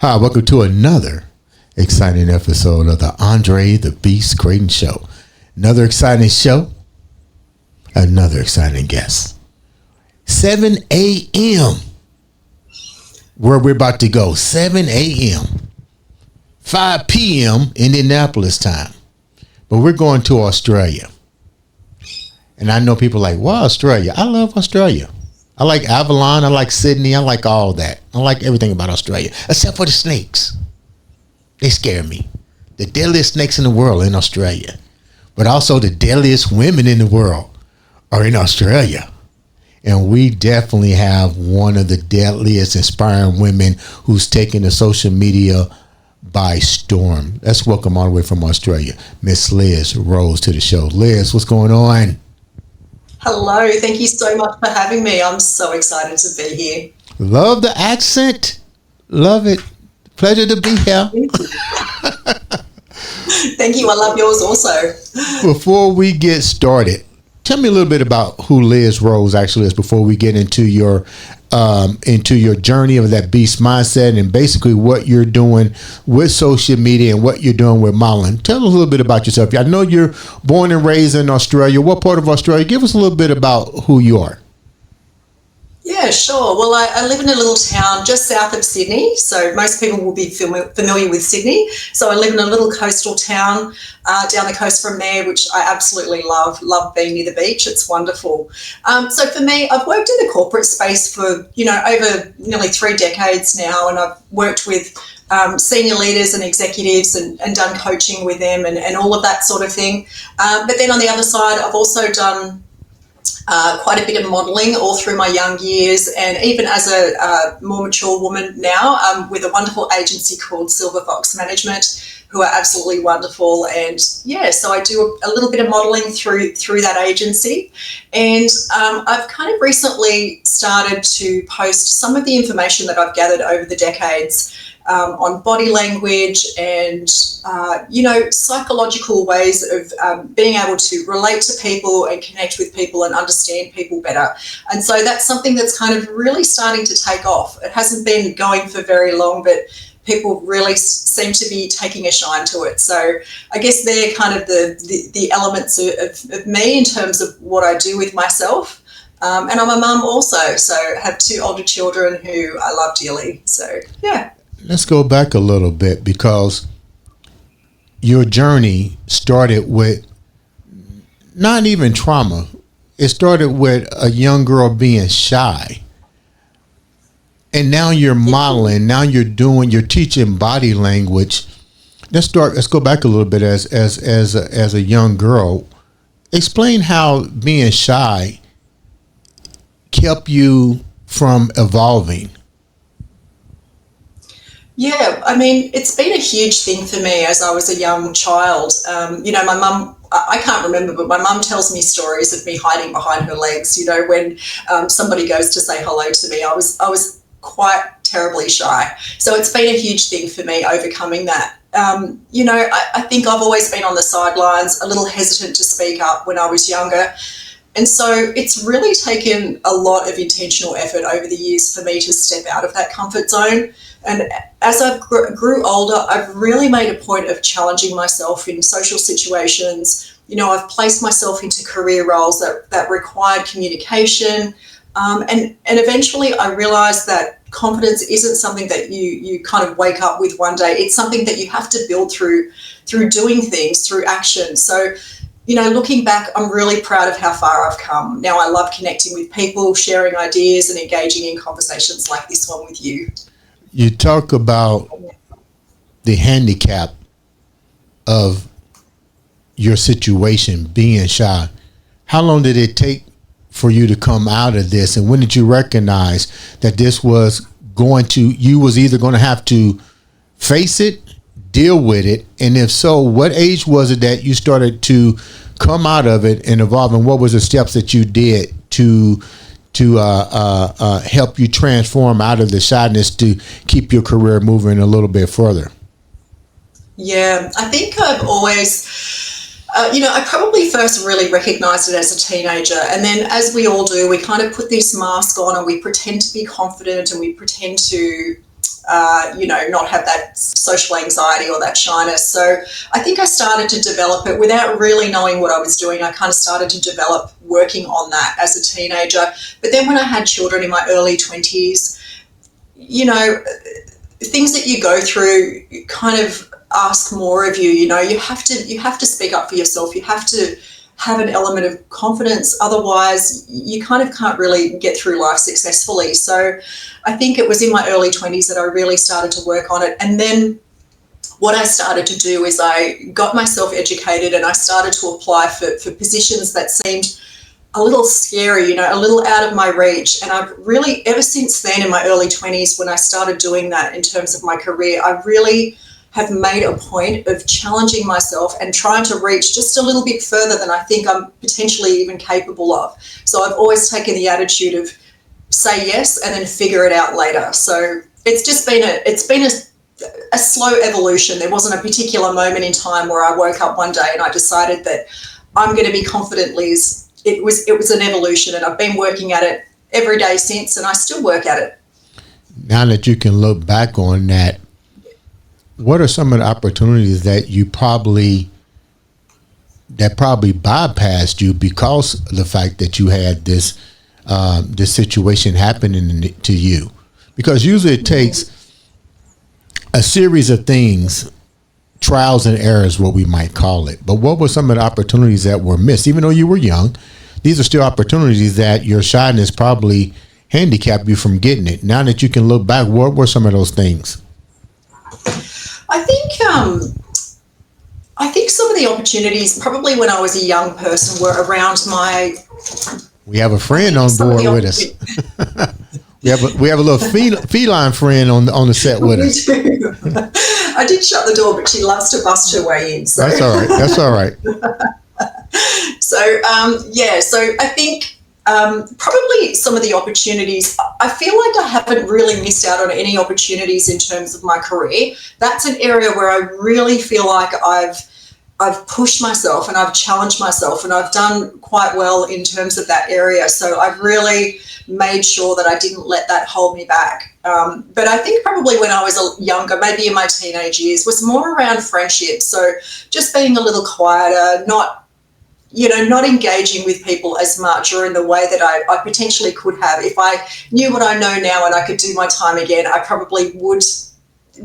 Hi, welcome to another exciting episode of the Andre The Beast Crayton Show. Another exciting show, another exciting guest. 7 a.m. where we're about to go, 7 a.m. 5 p.m. Indianapolis time. But we're going to Australia. And I know people are like, wow, Australia. I love Australia. I like Avalon. I like Sydney. I like all that. I like everything about Australia, except for the snakes. They scare me. The deadliest snakes in the world are in Australia, but also the deadliest women in the world are in Australia. And we definitely have one of the deadliest inspiring women who's taken the social media by storm. Let's welcome all the way from Australia, Miss Liz Rose, to the show. Liz, what's going on? Hello, thank you so much for having me. I'm so excited to be here. Love the accent. Love it. Pleasure to be here. Thank you. Thank you. I love yours also. Before we get started, tell me a little bit about who Liz Rose actually is before we get into your journey of that beast mindset and basically what you're doing with social media and what you're doing with modeling. Tell us a little bit about yourself. I know you're born and raised in Australia. What part of Australia? Give us a little bit about who you are. Yeah, sure. Well, I live in a little town just south of Sydney, so most people will be familiar with Sydney. So I live in a little coastal town down the coast from there, which I absolutely love. Love being near the beach. It's wonderful. So for me, I've worked in the corporate space for, over nearly 3 decades now, and I've worked with senior leaders and executives and done coaching with them and all of that sort of thing. But then on the other side, I've also done quite a bit of modelling all through my young years, and even as a more mature woman now, with a wonderful agency called Silver Fox Management, who are absolutely wonderful. And yeah, so I do a little bit of modelling through that agency, and I've kind of recently started to post some of the information that I've gathered over the decades on body language and, psychological ways of being able to relate to people and connect with people and understand people better. And so that's something that's kind of really starting to take off. It hasn't been going for very long, but people really seem to be taking a shine to it. So I guess they're kind of the elements of me in terms of what I do with myself. And I'm a mum also, so I have 2 older children who I love dearly. So, yeah. Let's go back a little bit, because your journey started with not even trauma. It started with a young girl being shy. And now you're modeling, now you're teaching body language. Let's go back a little bit as a young girl. Explain how being shy kept you from evolving. Yeah, I mean, it's been a huge thing for me as I was a young child. My mum, I can't remember, but my mum tells me stories of me hiding behind her legs. When somebody goes to say hello to me, I was quite terribly shy. So it's been a huge thing for me overcoming that. I think I've always been on the sidelines, a little hesitant to speak up when I was younger. And so it's really taken a lot of intentional effort over the years for me to step out of that comfort zone. And as I grew older, I've really made a point of challenging myself in social situations. I've placed myself into career roles that required communication. And eventually I realized that confidence isn't something that you kind of wake up with one day. It's something that you have to build through doing things, through action. So, looking back, I'm really proud of how far I've come. Now I love connecting with people, sharing ideas and engaging in conversations like this one with you. You talk about the handicap of your situation, being shy. How long did it take for you to come out of this? And when did you recognize that this was you was either going to have to face it, deal with it? And if so, what age was it that you started to come out of it and evolve? And what was the steps that you did to help you transform out of the shyness to keep your career moving a little bit further? Yeah, I think I've always, I probably first really recognized it as a teenager. And then, as we all do, we kind of put this mask on and we pretend to be confident and we pretend to, not have that social anxiety or that shyness. So I think I started to develop it without really knowing what I was doing. I kind of started to develop working on that as a teenager. But then when I had children in my early 20s, things that you go through kind of ask more of you. You have to speak up for yourself. You have to have an element of confidence. Otherwise, you kind of can't really get through life successfully. So I think it was in my early 20s that I really started to work on it. And then what I started to do is I got myself educated and I started to apply for positions that seemed a little scary, a little out of my reach. And I've really, ever since then in my early 20s, when I started doing that in terms of my career, I really have made a point of challenging myself and trying to reach just a little bit further than I think I'm potentially even capable of. So I've always taken the attitude of say yes and then figure it out later. So it's just been a slow evolution. There wasn't a particular moment in time where I woke up one day and I decided that I'm going to be confident, Liz. It was an evolution, and I've been working at it every day since, and I still work at it. Now that you can look back on that, what are some of the opportunities that probably bypassed you because of the fact that you had this situation happening to you? Because usually it takes a series of things, trials and errors, what we might call it. But what were some of the opportunities that were missed? Even though you were young, these are still opportunities that your shyness probably handicapped you from getting it. Now that you can look back, what were some of those things? I think some of the opportunities, probably when I was a young person, were around my. We have a friend on board with us. we have a little feline friend on the set with us. We do. I did shut the door, but she loves to bust her way in. So. That's all right. That's all right. So I think probably some of the opportunities, I feel like I haven't really missed out on any opportunities in terms of my career. That's an area where I really feel like I've pushed myself and I've challenged myself and I've done quite well in terms of that area. So I've really made sure that I didn't let that hold me back. But I think probably when I was younger, maybe in my teenage years, was more around friendships. So just being a little quieter, not engaging with people as much or in the way that I potentially could have. If I knew what I know now and I could do my time again, I probably would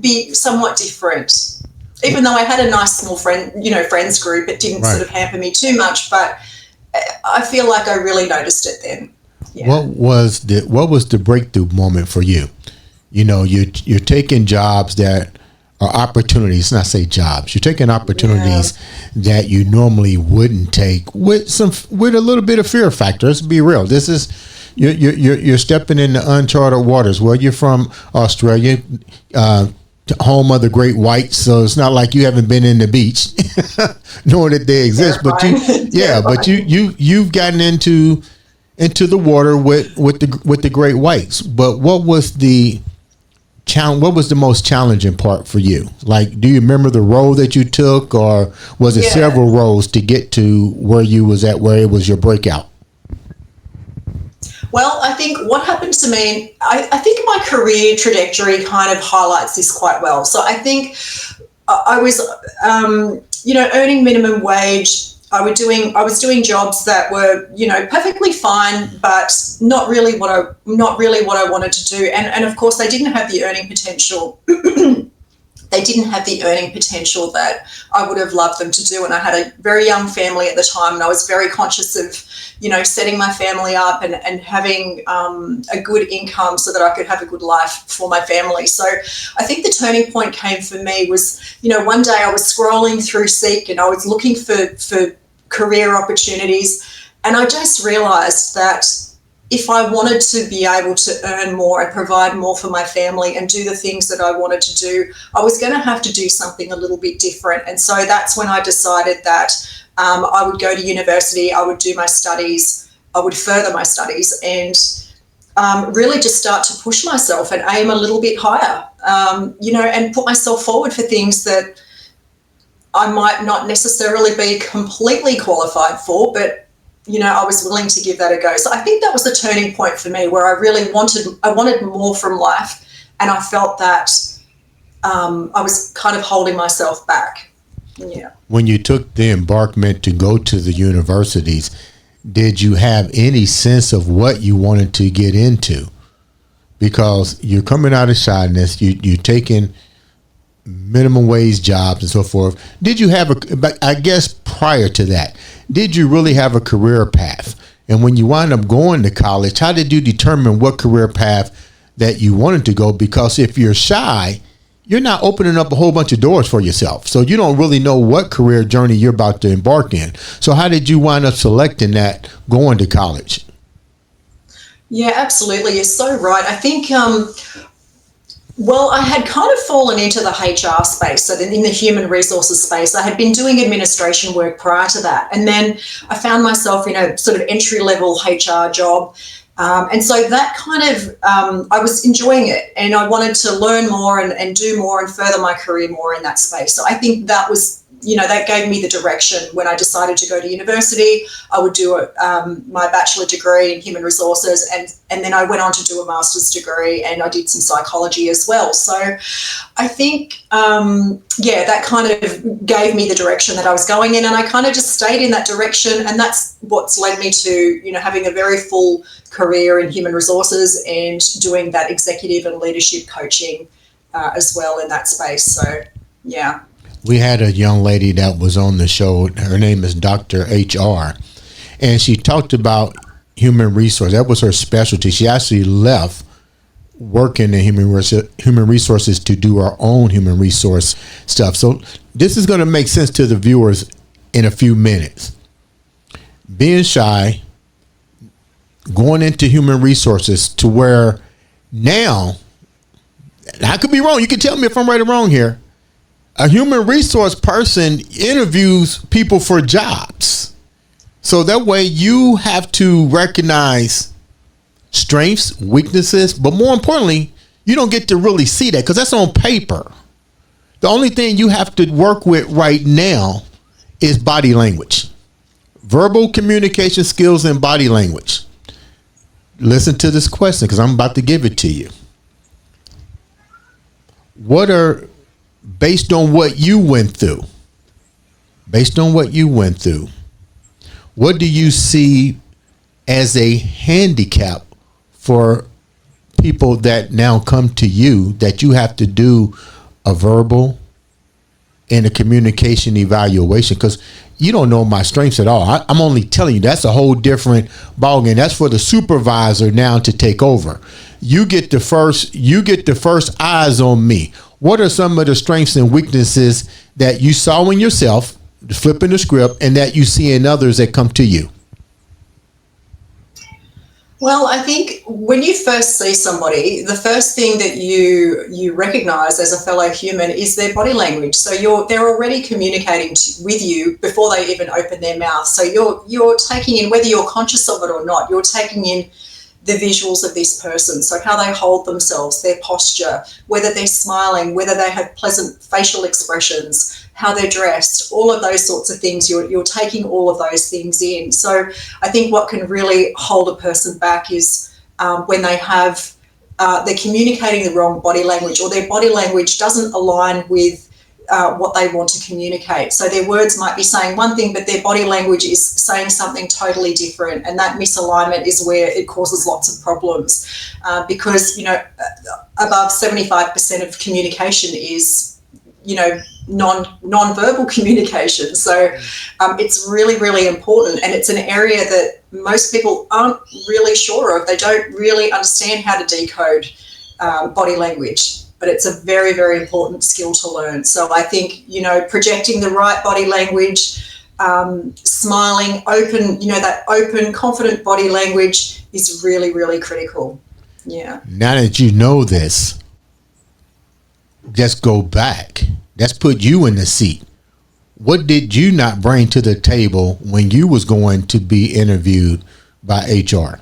be somewhat different. Even though I had a nice small friends group, it didn't sort of hamper me too much, but I feel like I really noticed it then. Yeah. What was the breakthrough moment for you? You're taking jobs that are opportunities, not say jobs. You're taking opportunities that you normally wouldn't take with a little bit of fear factor. Let's be real. This is you're stepping into uncharted waters. Well, you're from Australia, home of the great whites, so it's not like you haven't been in the beach, knowing that they exist. But you've gotten into the water with the great whites. But what was the most challenging part for you? Like, do you remember the road that you took, or was it several roads to get to where you was at, where it was your breakout? Well, I think what happened to me, I think my career trajectory kind of highlights this quite well. So I think I was, earning minimum wage. I was doing jobs that were, perfectly fine, but not really what I wanted to do. And of course, they didn't have the earning potential. They didn't have the earning potential that I would have loved them to do. And I had a very young family at the time, and I was very conscious of, setting my family up and having a good income so that I could have a good life for my family. So I think the turning point came for me was, one day I was scrolling through Seek and I was looking for career opportunities. And I just realized that if I wanted to be able to earn more and provide more for my family and do the things that I wanted to do, I was going to have to do something a little bit different. And so that's when I decided that I would go to university, I would do my studies, I would further my studies and really just start to push myself and aim a little bit higher, and put myself forward for things that I might not necessarily be completely qualified for, but I was willing to give that a go. So I think that was the turning point for me, where I really wanted more from life, and I felt that I was kind of holding myself back. Yeah. When you took the embarkment to go to the universities, did you have any sense of what you wanted to get into? Because you're coming out of shyness, you're taking minimum wage jobs and so forth. Did you have but I guess prior to that, did you really have a career path? And when you wind up going to college, how did you determine what career path that you wanted to go? Because if you're shy, you're not opening up a whole bunch of doors for yourself. So you don't really know what career journey you're about to embark in. So how did you wind up selecting that going to college? Yeah, absolutely. You're so right. I think, I had kind of fallen into the HR space, so in the human resources space. I had been doing administration work prior to that. And then I found myself in a sort of entry-level HR job. And so that kind of, I was enjoying it, and I wanted to learn more and do more and further my career more in that space. So I think that was, that gave me the direction. When I decided to go to university, I would do my bachelor degree in human resources, and then I went on to do a master's degree, and I did some psychology as well. So I think, that kind of gave me the direction that I was going in, and I kind of just stayed in that direction, and that's what's led me to, having a very full career in human resources and doing that executive and leadership coaching as well in that space. So, yeah. We had a young lady that was on the show. Her name is Dr. HR, and she talked about human resource. That was her specialty. She actually left working in human resources to do her own human resource stuff. So this is going to make sense to the viewers in a few minutes. Being shy, going into human resources to where now, I could be wrong. You can tell me if I'm right or wrong here. A human resource person interviews people for jobs. So that way you have to recognize strengths, weaknesses, but more importantly, you don't get to really see that because that's on paper. The only thing you have to work with right now is body language, verbal communication skills and body language. Listen to this question because I'm about to give it to you. Based on what you went through, what do you see as a handicap for people that now come to you that you have to do a verbal and a communication evaluation? Because you don't know my strengths at all. I'm only telling you that's a whole different ballgame. That's for the supervisor now to take over. You get the first eyes on me. What are some of the strengths and weaknesses that you saw in yourself, flipping the script, and that you see in others that come to you? Well, I think when you first see somebody, the first thing that you recognize as a fellow human is their body language. So they're already communicating with you before they even open their mouth. So you're taking in, whether you're conscious of it or not, you're taking in the visuals of this person. So how they hold themselves, their posture, whether they're smiling, whether they have pleasant facial expressions, how they're dressed, all of those sorts of things. You're taking all of those things in. So I think what can really hold a person back is when they're communicating the wrong body language, or their body language doesn't align with what they want to communicate. So their words might be saying one thing, but their body language is saying something totally different. And that misalignment is where it causes lots of problems because, above 75% of communication is, non-verbal communication. So it's really, really important. And it's an area that most people aren't really sure of. They don't really understand how to decode body language. But it's a very, very important skill to learn. So I think, projecting the right body language, smiling, open, that open, confident body language is really, really critical. Yeah. Now that you know this, just go back. Let's put you in the seat. What did you not bring to the table when you was going to be interviewed by HR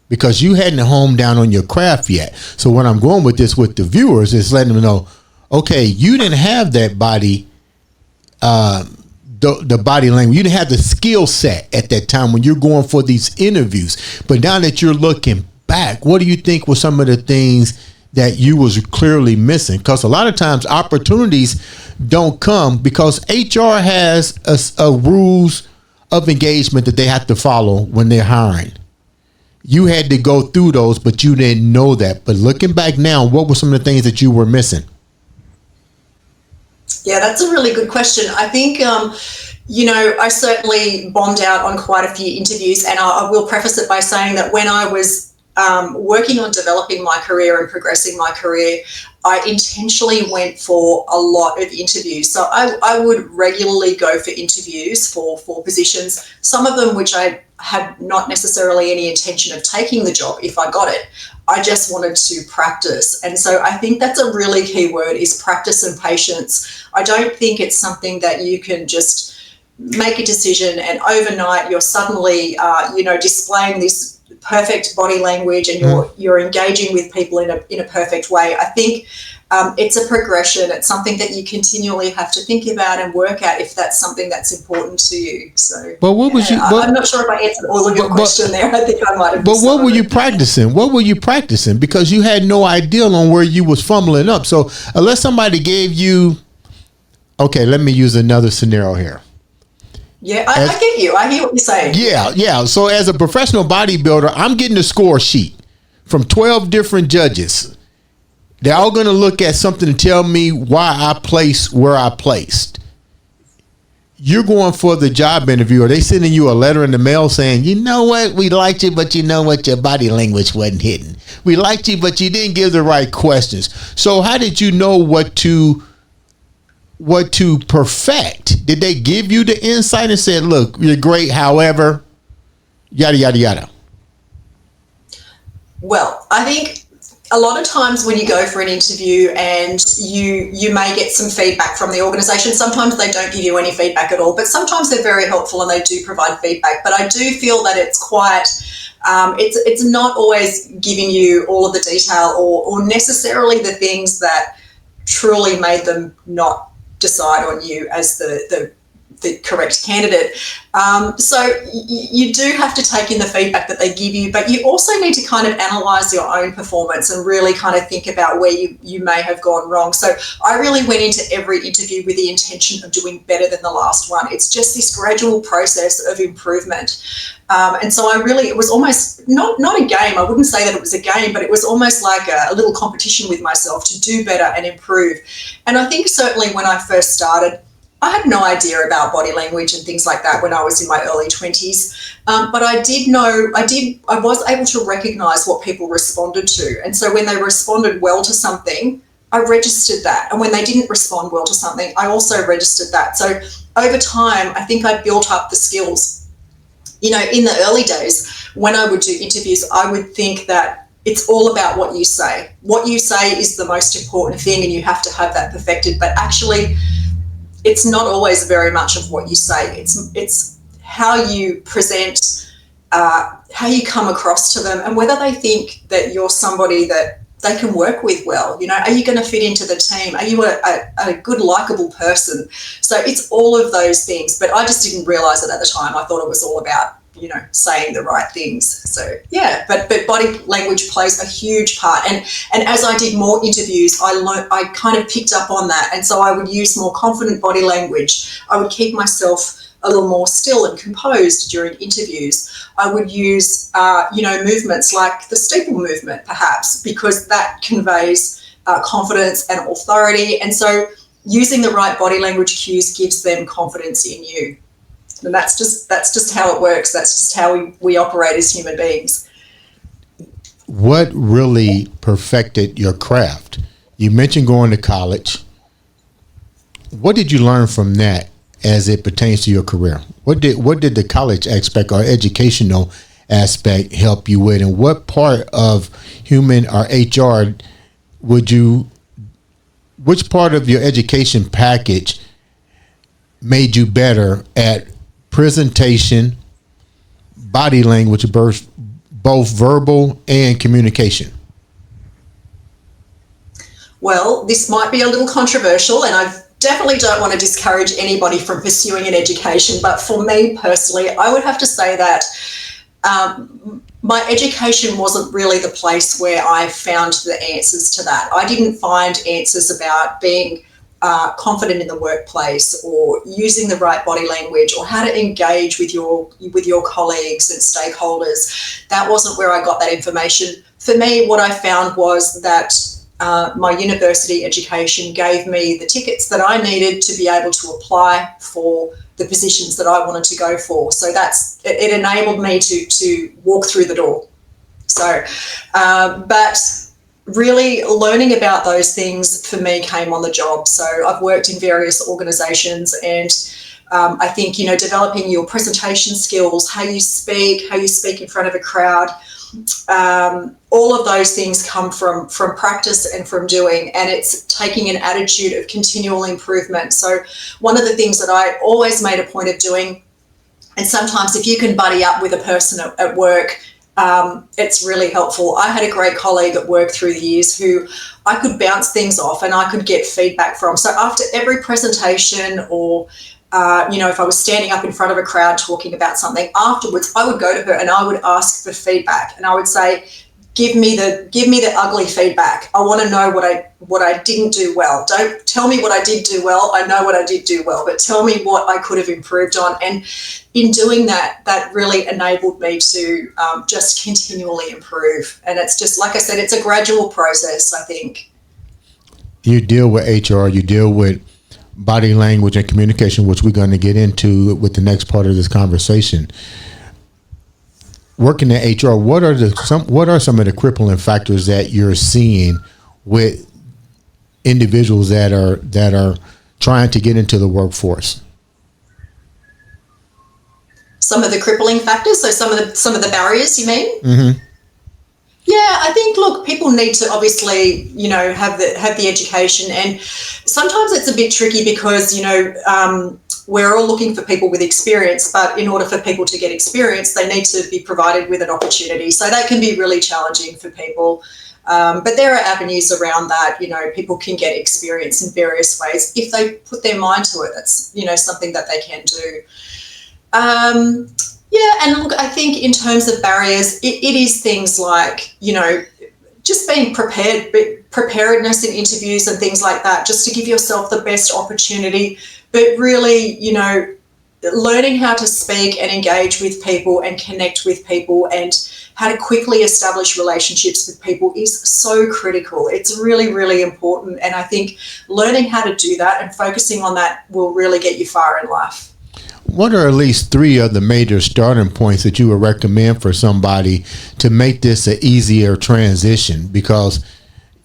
because you hadn't homed down on your craft yet. So when I'm going with this with the viewers is letting them know, okay, you didn't have that body, the body language. You didn't have the skill set at that time when you're going for these interviews. But now that you're looking back, what do you think were some of the things that you was clearly missing? Because a lot of times opportunities don't come because HR has a rules of engagement that they have to follow when they're hiring. You had to go through those, but you didn't know that. But looking back now, what were some of the things that you were missing? Yeah, that's a really good question. I think, I certainly bombed out on quite a few interviews, and I will preface it by saying that when I was working on developing my career and progressing my career, I intentionally went for a lot of interviews. So I would regularly go for interviews for positions, some of them which I had not necessarily any intention of taking the job if I got it. I just wanted to practice. And so I think that's a really key word is practice and patience. I don't think it's something that you can just make a decision and overnight you're suddenly, displaying this perfect body language and you're engaging with people in a perfect way. I think it's a progression. It's something that you continually have to think about and work at if that's something that's important to you. So, but what was you? I'm not sure if I answered all of your question there. I think I might have. But what were you practicing? What were you practicing? Because you had no idea on where you was fumbling up. So unless somebody gave you, okay, let me use another scenario here. Yeah, I get you. I hear what you're saying. Yeah. So as a professional bodybuilder, I'm getting a score sheet from 12 different judges. They're all going to look at something to tell me why I placed where I placed. You're going for the job interview. Are they sending you a letter in the mail saying, you know what, we liked you, but you know what, your body language wasn't hitting. We liked you, but you didn't give the right questions. So how did you know what to perfect? Did they give you the insight and said, look, you're great, however, yada, yada, yada? Well, I think a lot of times when you go for an interview and you may get some feedback from the organisation, sometimes they don't give you any feedback at all, but sometimes they're very helpful and they do provide feedback. But I do feel that it's quite, it's not always giving you all of the detail or necessarily the things that truly made them not decide on you as the correct candidate. So you do have to take in the feedback that they give you, but you also need to kind of analyse your own performance and really kind of think about where you may have gone wrong. So I really went into every interview with the intention of doing better than the last one. It's just this gradual process of improvement. And so it was almost not a game. I wouldn't say that it was a game, but it was almost like a little competition with myself to do better and improve. And I think certainly when I first started, I had no idea about body language and things like that when I was in my early 20s. But I was able to recognise what people responded to. And so when they responded well to something, I registered that. And when they didn't respond well to something, I also registered that. So over time, I think I built up the skills. In the early days, when I would do interviews, I would think that it's all about what you say. What you say is the most important thing and you have to have that perfected. But actually, it's not always very much of what you say. It's how you present, how you come across to them and whether they think that you're somebody that they can work with well. Are you going to fit into the team? Are you a good, likable person? So it's all of those things, but I just didn't realise it at the time. I thought it was all about, saying the right things. So yeah, but body language plays a huge part. And as I did more interviews, I kind of picked up on that. And so I would use more confident body language. I would keep myself a little more still and composed during interviews. I would use, movements like the steeple movement, perhaps, because that conveys confidence and authority. And so using the right body language cues gives them confidence in you. And that's just how it works. That's just how we operate as human beings. What really perfected your craft? You mentioned going to college. What did you learn from that as it pertains to your career? What did the college aspect or educational aspect help you with? And what part of human or HR which part of your education package made you better at presentation, body language, both verbal and communication? Well, this might be a little controversial, and I definitely don't want to discourage anybody from pursuing an education. But for me personally, I would have to say that my education wasn't really the place where I found the answers to that. I didn't find answers about being confident in the workplace, or using the right body language, or how to engage with your colleagues and stakeholders. That wasn't where I got that information. For me, what I found was that my university education gave me the tickets that I needed to be able to apply for the positions that I wanted to go for. So it enabled me to walk through the door. So, but really learning about those things for me came on the job. So I've worked in various organisations, and I think, developing your presentation skills, how you speak in front of a crowd, all of those things come from practice and from doing, and it's taking an attitude of continual improvement. So one of the things that I always made a point of doing, and sometimes if you can buddy up with a person at work, it's really helpful. I had a great colleague at work through the years who I could bounce things off and I could get feedback from. So after every presentation, or if I was standing up in front of a crowd talking about something, afterwards I would go to her and I would ask for feedback, and I would say, give me the ugly feedback. I want to know what I didn't do well. Don't tell me what I did do well. I know what I did do well, but tell me what I could have improved on. And in doing that, that really enabled me to just continually improve. And it's just, like I said, it's a gradual process, I think. You deal with HR, you deal with body language and communication, which we're going to get into with the next part of this conversation. Working in HR, what are some of the crippling factors that you're seeing with individuals that are trying to get into the workforce? Some of the crippling factors, so some of the barriers, you mean? Mm-hmm. Yeah, I think, look, people need to obviously, have the education, and sometimes it's a bit tricky because, we're all looking for people with experience, but in order for people to get experience, they need to be provided with an opportunity. So that can be really challenging for people. But there are avenues around that. People can get experience in various ways if they put their mind to it. That's, something that they can do. Yeah, and look, I think in terms of barriers, it is things like, just being preparedness in interviews and things like that, just to give yourself the best opportunity. But really, learning how to speak and engage with people and connect with people, and how to quickly establish relationships with people is so critical. It's really, really important. And I think learning how to do that and focusing on that will really get you far in life. What are at least 3 of the major starting points that you would recommend for somebody to make this an easier transition? Because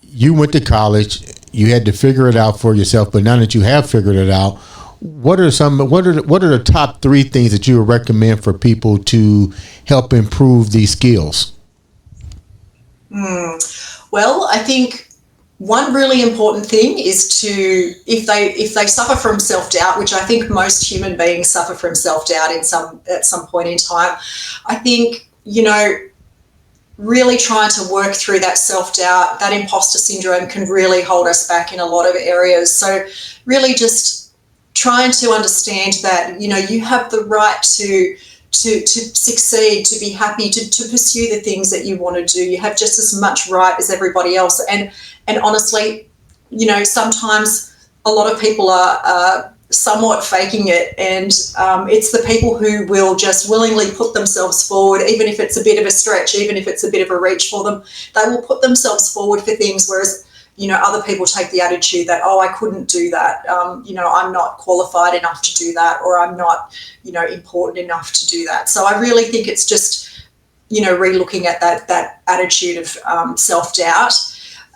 you went to college, you had to figure it out for yourself, but now that you have figured it out, what are the top 3 things that you would recommend for people to help improve these skills? Well, I think one really important thing is to, if they suffer from self-doubt, which I think most human beings suffer from self-doubt at some point in time, I think, really trying to work through that self-doubt, that imposter syndrome can really hold us back in a lot of areas. So really just trying to understand that, you have the right to succeed, to be happy, to pursue the things that you want to do. You have just as much right as everybody else. And honestly, sometimes a lot of people are somewhat faking it, and it's the people who will just willingly put themselves forward, even if it's a bit of a stretch, even if it's a bit of a reach for them. They will put themselves forward for things, whereas other people take the attitude that, I couldn't do that. I'm not qualified enough to do that, or I'm not, important enough to do that. So I really think it's just, re-looking at that attitude of self-doubt.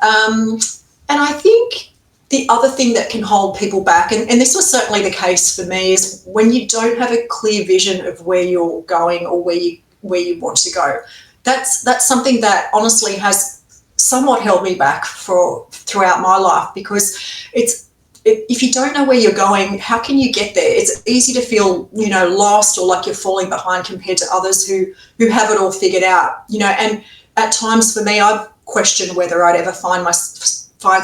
And I think the other thing that can hold people back, and this was certainly the case for me, is when you don't have a clear vision of where you're going or where you want to go. That's something that honestly has somewhat held me back throughout my life, because it's if you don't know where you're going, how can you get there? It's easy to feel, lost or like you're falling behind compared to others who have it all figured out, and at times for me, I've questioned whether I'd ever find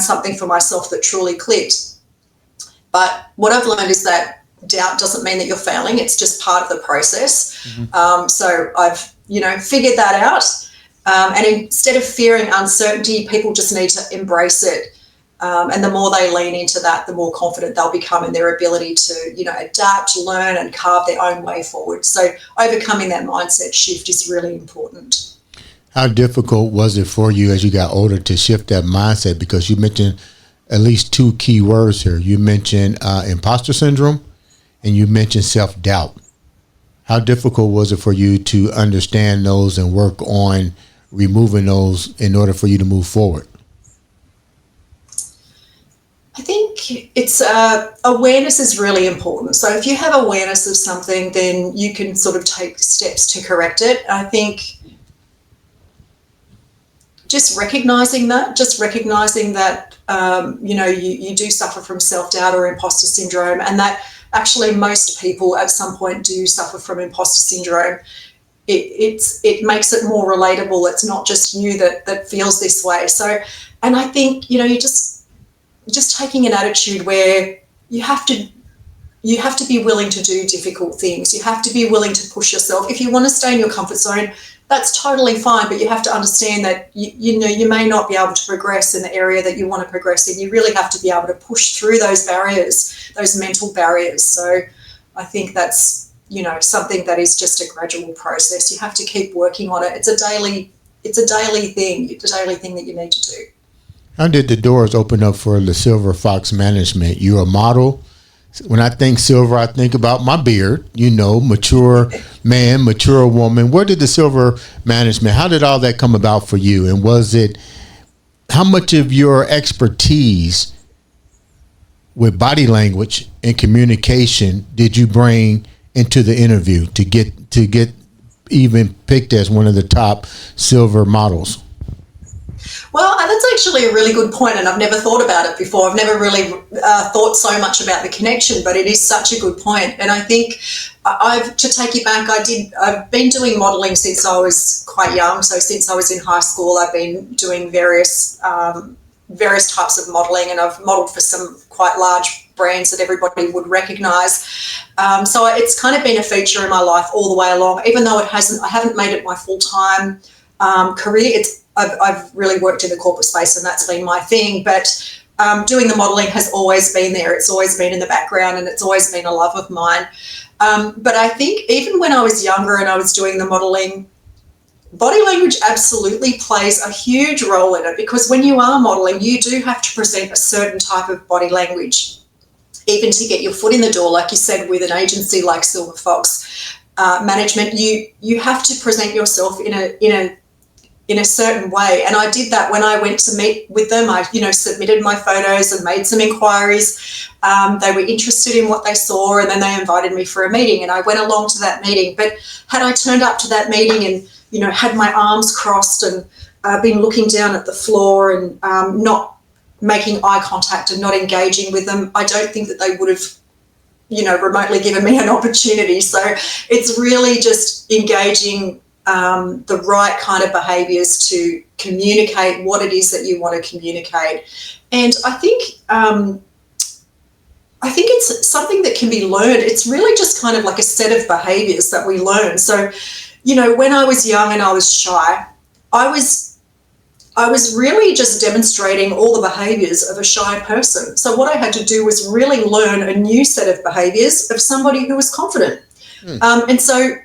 something for myself that truly clicked. But what I've learned is that doubt doesn't mean that you're failing. It's just part of the process. Mm-hmm. So I've, figured that out. And instead of fearing uncertainty, people just need to embrace it. And the more they lean into that, the more confident they'll become in their ability to, adapt, learn, and carve their own way forward. So overcoming that mindset shift is really important. How difficult was it for you as you got older to shift that mindset? Because you mentioned at least two key words here. You mentioned imposter syndrome and you mentioned self-doubt. How difficult was it for you to understand those and work on removing those in order for you to move forward? I think it's awareness is really important. So if you have awareness of something, then you can sort of take steps to correct it. I think just recognizing that you do suffer from self-doubt or imposter syndrome, and that actually most people at some point do suffer from imposter syndrome. It makes it more relatable. It's not just you that feels this way. So, and I think, you just taking an attitude where you have to be willing to do difficult things. You have to be willing to push yourself. If you want to stay in your comfort zone, that's totally fine, but you have to understand that you may not be able to progress in the area that you want to progress in. You really have to be able to push through those barriers, those mental barriers. So I think that's, something that is just a gradual process. You have to keep working on it. It's a daily thing. It's a daily thing that you need to do. How did the doors open up for the Silver Fox Management? You're a model. When I think silver, I think about my beard, mature man, mature woman. Where did the Silver Management, how did all that come about for you? And how much of your expertise with body language and communication did you bring into the interview to get even picked as one of the top silver models? Well, that's actually a really good point, and I've never thought about it before. I've never really thought so much about the connection, but it is such a good point. And I think to take you back, I've been doing modelling since I was quite young. So since I was in high school, I've been doing various types of modelling, and I've modelled for some quite large brands that everybody would recognise. So it's kind of been a feature in my life all the way along, even though I haven't made it my full-time career. I've really worked in the corporate space, and that's been my thing. But doing the modelling has always been there. It's always been in the background, and it's always been a love of mine. But I think even when I was younger and I was doing the modelling, body language absolutely plays a huge role in it, because when you are modelling, you do have to present a certain type of body language, even to get your foot in the door. Like you said, with an agency like Silver Fox Management, you have to present yourself in a certain way. And I did that when I went to meet with them. I, submitted my photos and made some inquiries. They were interested in what they saw, and then they invited me for a meeting, and I went along to that meeting. But had I turned up to that meeting and, had my arms crossed and been looking down at the floor and not making eye contact and not engaging with them, I don't think that they would have, remotely given me an opportunity. So it's really just engaging the right kind of behaviours to communicate what it is that you want to communicate. And I think it's something that can be learned. It's really just kind of like a set of behaviours that we learn. So, when I was young and I was shy, I was really just demonstrating all the behaviours of a shy person. So what I had to do was really learn a new set of behaviours of somebody who was confident. And so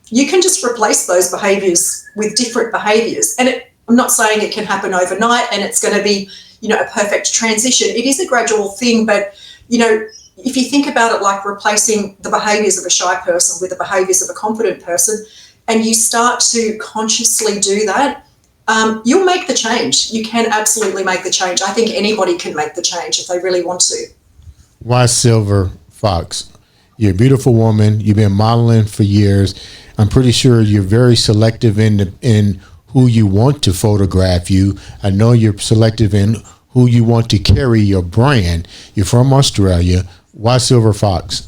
you can just replace those behaviours with different behaviours. And I'm not saying it can happen overnight and it's going to be, a perfect transition. It is a gradual thing, but, if you think about it like replacing the behaviours of a shy person with the behaviours of a confident person, and you start to consciously do that, you'll make the change. You can absolutely make the change. I think anybody can make the change if they really want to. Why Silver Fox? You're a beautiful woman. You've been modeling for years. I'm pretty sure you're very selective in who you want to photograph you. I know you're selective in who you want to carry your brand. You're from Australia. Why Silver Fox?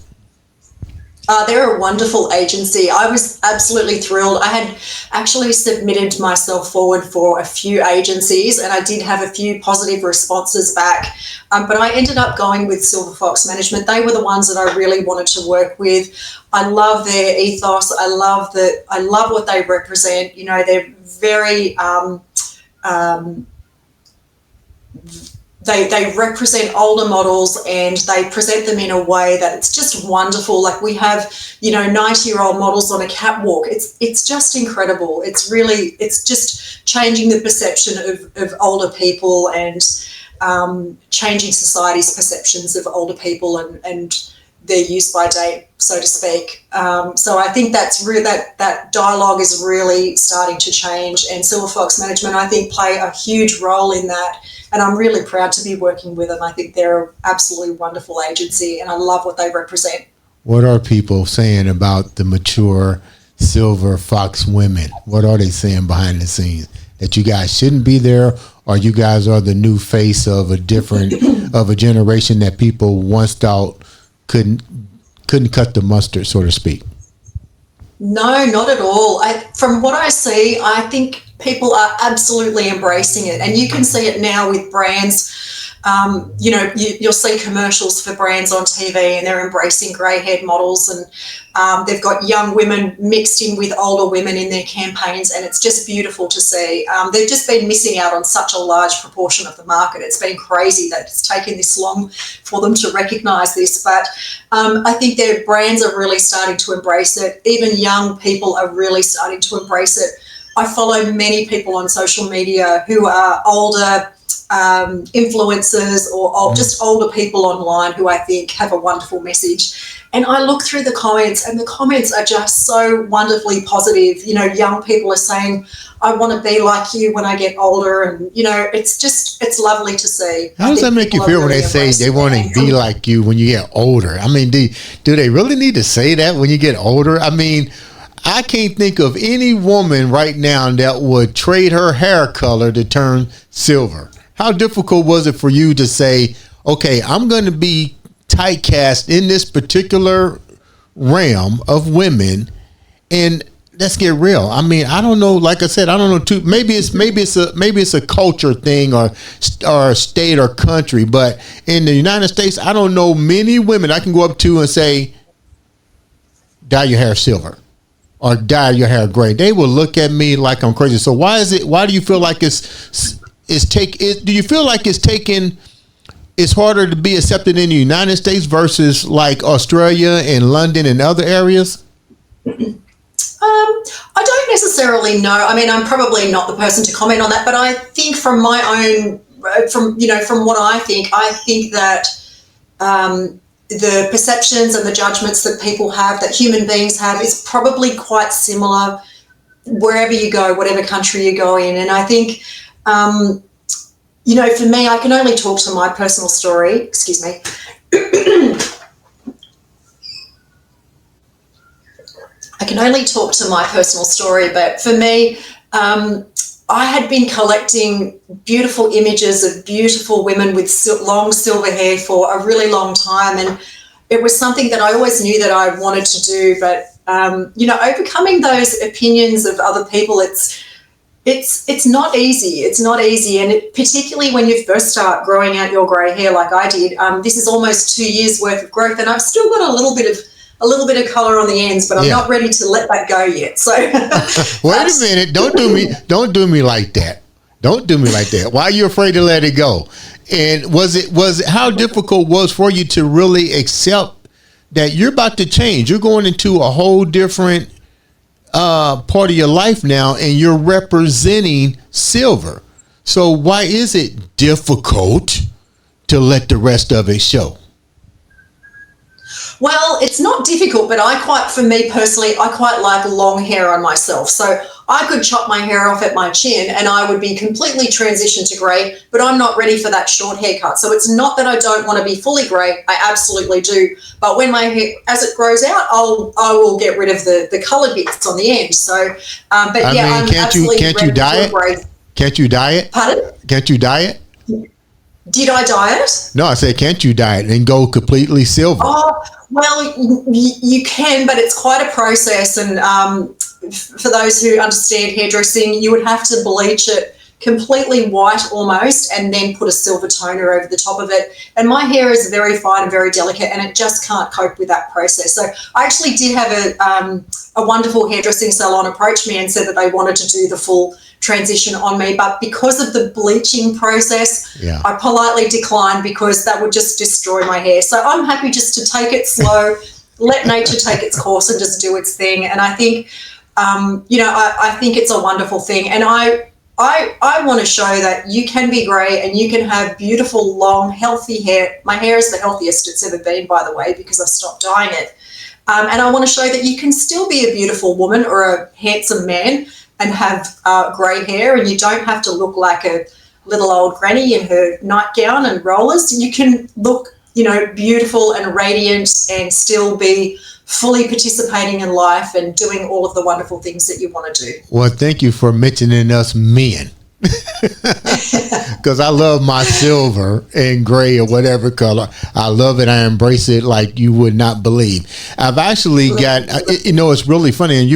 They're a wonderful agency. I was absolutely thrilled. I had actually submitted myself forward for a few agencies, and I did have a few positive responses back. But I ended up going with Silver Fox Management. They were the ones that I really wanted to work with. I love their ethos. I love what they represent. You know, they're very they represent older models, and they present them in a way that it's just wonderful. Like, we have, 90-year-old models on a catwalk. It's just incredible. It's just changing the perception of older people, and changing society's perceptions of older people and their use by date, so to speak. So I think that's that dialogue is really starting to change, and Silver Fox Management, I think, play a huge role in that. And I'm really proud to be working with them. I think they're an absolutely wonderful agency, and I love what they represent. What are people saying about the mature Silver Fox women? What are they saying behind the scenes? That you guys shouldn't be there, or you guys are the new face of a generation that people once thought couldn't cut the mustard, so to speak? No, not at all. From what I see, I think people are absolutely embracing it, and you can see it now with brands. You'll see commercials for brands on TV, and they're embracing grey-haired models, and they've got young women mixed in with older women in their campaigns, and it's just beautiful to see. They've just been missing out on such a large proportion of the market. It's been crazy that it's taken this long for them to recognise this, but I think their brands are really starting to embrace it. Even young people are really starting to embrace it. I follow many people on social media who are older influencers or just older people online who I think have a wonderful message. And I look through the comments, and the comments are just so wonderfully positive. Young people are saying, I want to be like you when I get older. And, it's lovely to see. How does that make you feel when they say they want to be like you when you get older? I mean, do they really need to say that when you get older? I mean, I can't think of any woman right now that would trade her hair color to turn silver. How difficult was it for you to say, okay, I'm going to be typecast in this particular realm of women, and let's get real. I mean, I don't know. Like I said, I don't know. Maybe it's a culture thing, or state or country. But in the United States, I don't know many women I can go up to and say, dye your hair silver, or dye your hair gray. They will look at me like I'm crazy. So why do you feel like do you feel like it's harder to be accepted in the United States versus like Australia and London and other areas? I don't necessarily know. I mean, I'm probably not the person to comment on that, but I think from my own, from what I think that the perceptions and the judgments that people have, that human beings have, is probably quite similar wherever you go, whatever country you go in. And I think, for me, I can only talk to my personal story. Excuse me. I can only talk to my personal story, but for me, I had been collecting beautiful images of beautiful women with long silver hair for a really long time, and it was something that I always knew that I wanted to do. But overcoming those opinions of other people, it's not easy. It's not easy, and particularly when you first start growing out your grey hair, like I did. This is almost 2 years worth of growth, and I've still got a little bit of colour on the ends, but I'm not ready to let that go yet. So wait a minute, don't do me like that. Don't do me like that. Why are you afraid to let it go? And was it how difficult was for you to really accept that you're about to change? You're going into a whole different part of your life now, and you're representing silver. So why is it difficult to let the rest of it show? Well, it's not difficult, but for me personally, I quite like long hair on myself. So I could chop my hair off at my chin and I would be completely transitioned to grey, but I'm not ready for that short haircut. So it's not that I don't want to be fully grey. I absolutely do. But when my hair, as it grows out, I will get rid of the coloured bits on the end. So, I'm can't absolutely you dye it? Can't you dye it? Pardon? Can't you dye it? Did I dye it? No, I said, can't you dye it and go completely silver? Oh, well, you can, but it's quite a process. And for those who understand hairdressing, you would have to bleach it completely white almost, and then put a silver toner over the top of it. And my hair is very fine and very delicate, and it just can't cope with that process. So I actually did have a wonderful hairdressing salon approach me and said that they wanted to do the full transition on me, but because of the bleaching process, I politely declined because that would just destroy my hair. So I'm happy just to take it slow, let nature take its course and just do its thing. And I think, I think it's a wonderful thing. And I want to show that you can be grey and you can have beautiful, long, healthy hair. My hair is the healthiest it's ever been, by the way, because I've stopped dyeing it. And I want to show that you can still be a beautiful woman or a handsome man and have grey hair, and you don't have to look like a little old granny in her nightgown and rollers. You can look, beautiful and radiant and still be fully participating in life and doing all of the wonderful things that you want to do. Well, thank you for mentioning us men. Because I love my silver and gray or whatever color. I love it. I embrace it like you would not believe. I've actually got, it's really funny. And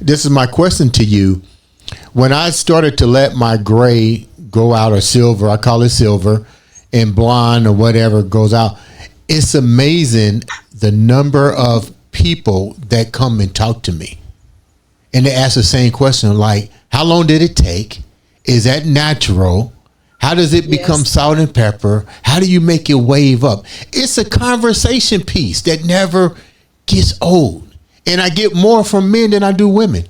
this is my question to you. When I started to let my gray go out, or silver, I call it silver, and blonde or whatever goes out, it's amazing the number of people that come and talk to me. And they ask the same question, like, how long did it take? Is that natural? How does it become salt and pepper? How do you make it wave up? It's a conversation piece that never gets old. And I get more from men than I do women.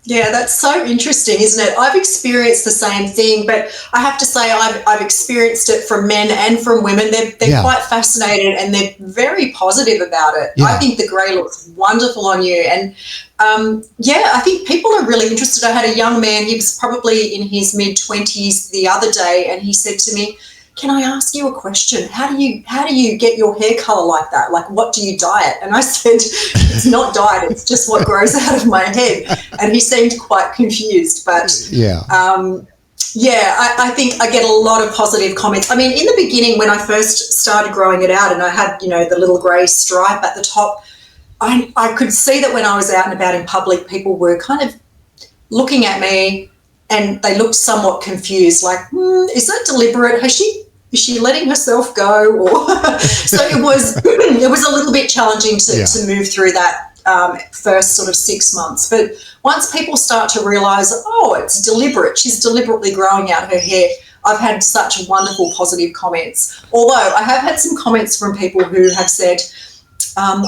Yeah, that's so interesting, isn't it? I've experienced the same thing, but I have to say I've experienced it from men and from women. They're quite fascinated and they're very positive about it. I think the grey looks wonderful on you. And I think people are really interested. I had a young man, he was probably in his mid-20s the other day, and he said to me, can I ask you a question? How do you get your hair color like that? Like, what do you dye it? And I said, it's not dyed, it's just what grows out of my head. And he seemed quite confused, but I think I get a lot of positive comments. I mean, in the beginning when I first started growing it out and I had, the little grey stripe at the top, I could see that when I was out and about in public, people were kind of looking at me and they looked somewhat confused, like, is that deliberate? Is she letting herself go? Or so it was a little bit challenging to move through that first sort of 6 months. But once people start to realise, it's deliberate, she's deliberately growing out her hair, I've had such wonderful positive comments. Although I have had some comments from people who have said, aren't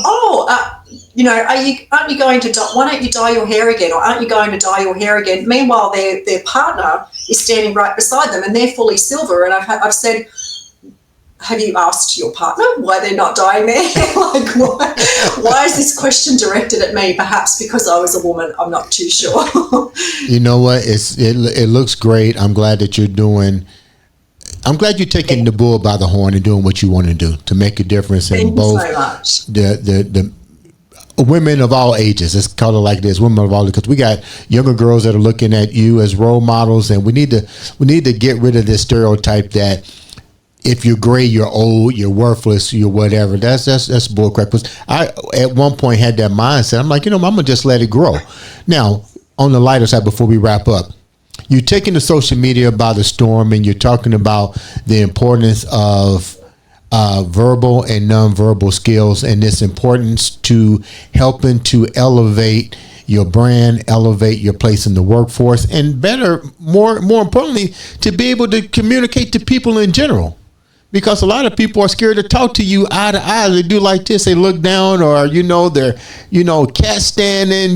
you going to why don't you dye your hair again, or aren't you going to dye your hair again? Meanwhile, their partner is standing right beside them and they're fully silver. And I've said, have you asked your partner why they're not dyeing their hair? Like, why is this question directed at me? Perhaps because I was a woman. I'm not too sure. You know what? It looks great. I'm glad that you're taking the bull by the horn and doing what you want to do to make a difference in both so much. The women of all ages. Let's call it like this: women of all, because we got younger girls that are looking at you as role models, and we need to get rid of this stereotype that if you're gray, you're old, you're worthless, you're whatever. That's bullcrap. Because I at one point had that mindset. I'm like, I'm gonna just let it grow. Now, on the lighter side, before we wrap up, you're taking the social media by the storm, and you're talking about the importance of verbal and nonverbal skills, and its importance to helping to elevate your brand, elevate your place in the workforce, and more importantly, to be able to communicate to people in general. Because a lot of people are scared to talk to you eye to eye. They do like this. They look down, or they're cat standing.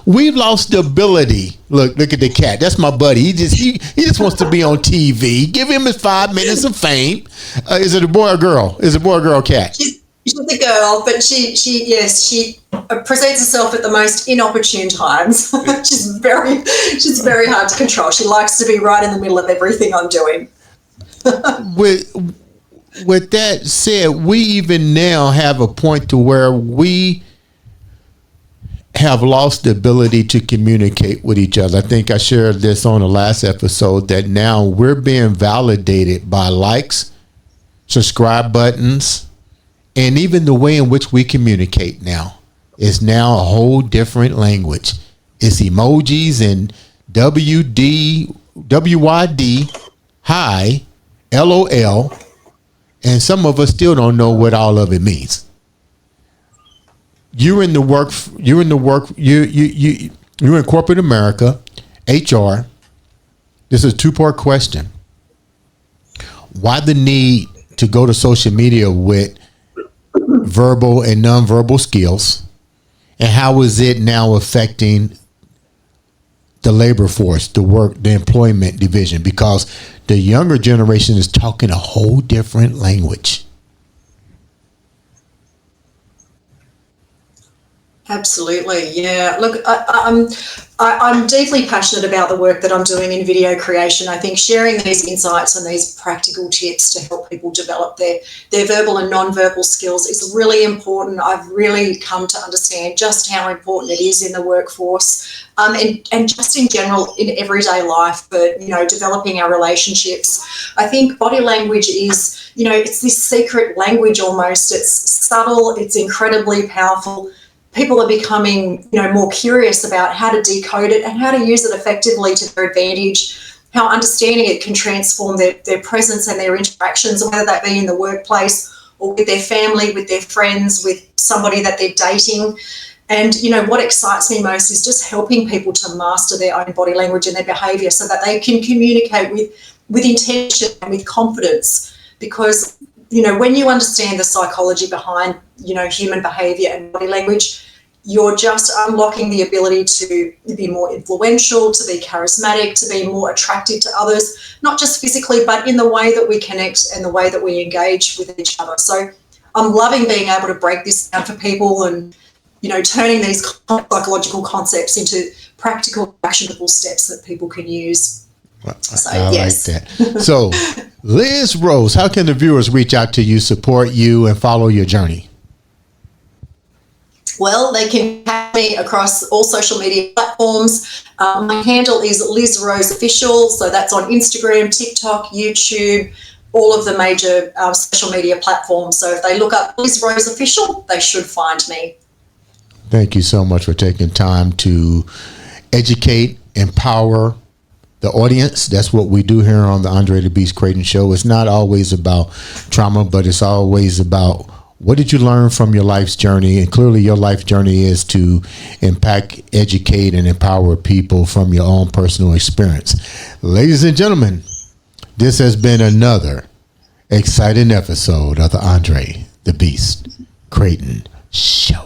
We've lost the ability. Look at the cat. That's my buddy. He just wants to be on TV. Give him his 5 minutes of fame. Is it a boy or girl? Is it a boy or girl cat? She's a girl, but she presents herself at the most inopportune times. she's very hard to control. She likes to be right in the middle of everything I'm doing. With that said, we even now have a point to where we have lost the ability to communicate with each other. I think I shared this on the last episode that now we're being validated by likes, subscribe buttons, and even the way in which we communicate now is now a whole different language. It's emojis and WYD, hi, LOL, and some of us still don't know what all of it means. You're in corporate America, HR. This is a two-part question. Why the need to go to social media with verbal and nonverbal skills? And how is it now affecting the labor force, the employment division? Because the younger generation is talking a whole different language. Absolutely, yeah. Look, I'm deeply passionate about the work that I'm doing in video creation. I think sharing these insights and these practical tips to help people develop their verbal and non-verbal skills is really important. I've really come to understand just how important it is in the workforce, and just in general in everyday life, but developing our relationships. I think body language is, it's this secret language almost. It's subtle, it's incredibly powerful. People are becoming, more curious about how to decode it and how to use it effectively to their advantage, how understanding it can transform their presence and their interactions, whether that be in the workplace or with their family, with their friends, with somebody that they're dating. And, what excites me most is just helping people to master their own body language and their behaviour so that they can communicate with intention and with confidence. Because when you understand the psychology behind, human behaviour and body language, you're just unlocking the ability to be more influential, to be charismatic, to be more attractive to others, not just physically, but in the way that we connect and the way that we engage with each other. So I'm loving being able to break this down for people and, turning these psychological concepts into practical, actionable steps that people can use. So, I yes. like that. So, Liz Rose, how can the viewers reach out to you, support you, and follow your journey? Well, they can catch me across all social media platforms. My handle is Liz Rose Official, so that's on Instagram, TikTok, YouTube, all of the major social media platforms. So if they look up Liz Rose Official, they should find me. Thank you so much for taking time to educate, empower the audience. That's what we do here on the Andre The Beast Crayton Show. It's not always about trauma, but it's always about what did you learn from your life's journey? And clearly your life journey is to impact, educate, and empower people from your own personal experience. Ladies and gentlemen, this has been another exciting episode of the Andre The Beast Crayton Show.